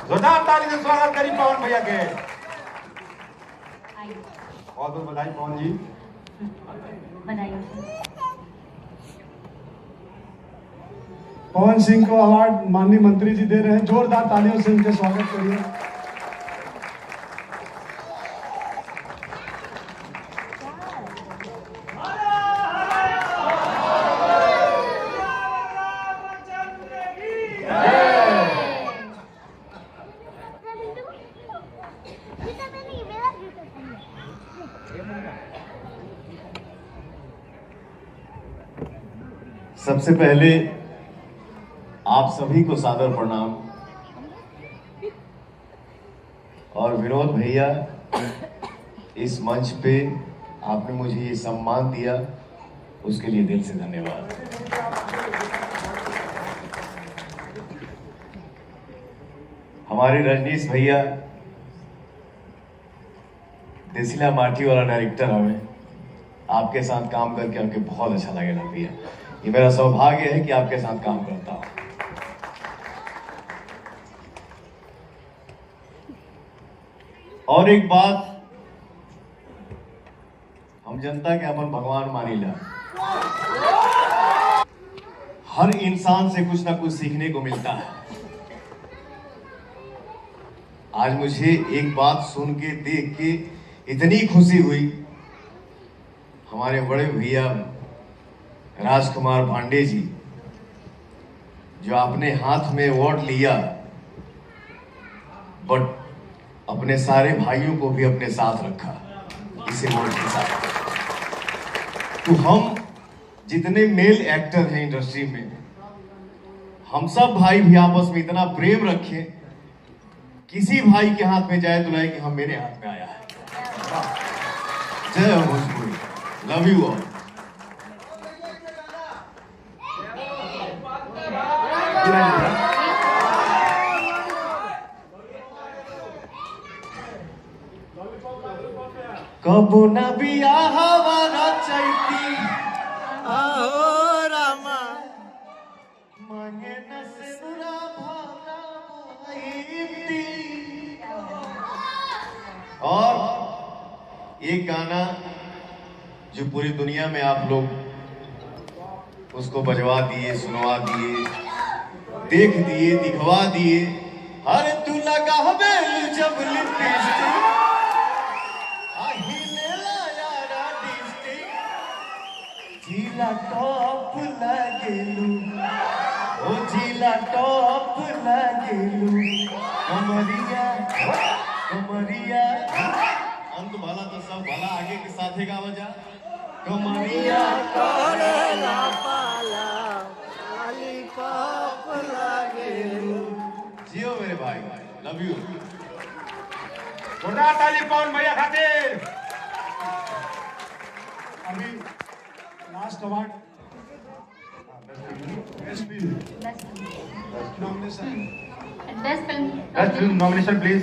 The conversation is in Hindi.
जोरदार ताली से स्वागत करिए पवन भैया के। बहुत बहुत बधाई पवन जी। पवन सिंह को अवार्ड माननीय मंत्री जी दे रहे हैं, जोरदार तालियों से उनके स्वागत करिए। सबसे पहले आप सभी को सादर प्रणाम। और विनोद भैया, इस मंच पे आपने मुझे ये सम्मान दिया, उसके लिए दिल से धन्यवाद। हमारे रजनीश भैया देसिला माटी वाला डायरेक्टर, हमें आपके साथ काम करके हमको बहुत अच्छा लगेगा भैया। ये मेरा सौभाग्य है कि आपके साथ काम करता हूं। और एक बात, हम जनता के अपन भगवान मानीला। हर इंसान से कुछ ना कुछ सीखने को मिलता है। आज मुझे एक बात सुन के, देख के इतनी खुशी हुई। हमारे बड़े भैया राजकुमार पांडे जी, जो अपने हाथ में अवार्ड लिया, बट अपने सारे भाइयों को भी अपने साथ रखा इस अवार्ड के साथ। तो हम जितने मेल एक्टर हैं इंडस्ट्री में, हम सब भाई भी आपस में इतना प्रेम रखें, किसी भाई के हाथ में जाए तो लगे कि हम मेरे हाथ में आया है। जय भोजपुरी, लव यू ऑल। कबो न बियाह वाला चैती आहो रामा, मांगे न सिंदूरा भाला भाईती। और एक गाना जो पूरी दुनिया में आप लोग उसको बजवा दिए, सुनवा दिए, देख दिए, दिखवा दिए। अरे तू लगा बेल जब लिपस्टिक, झीला टॉप लगेलू, ओ झीला टॉप लगेलू, कमरिया कमरिया। अंत भला तो सब भला, आगे के साथे का वजह कमरिया करेला पाला, लॉलीपॉप लगेलू। जियो मेरे भाई, लव यू। जोरदार ताली पवन भैया खातिर। अभी last award best film nomination please.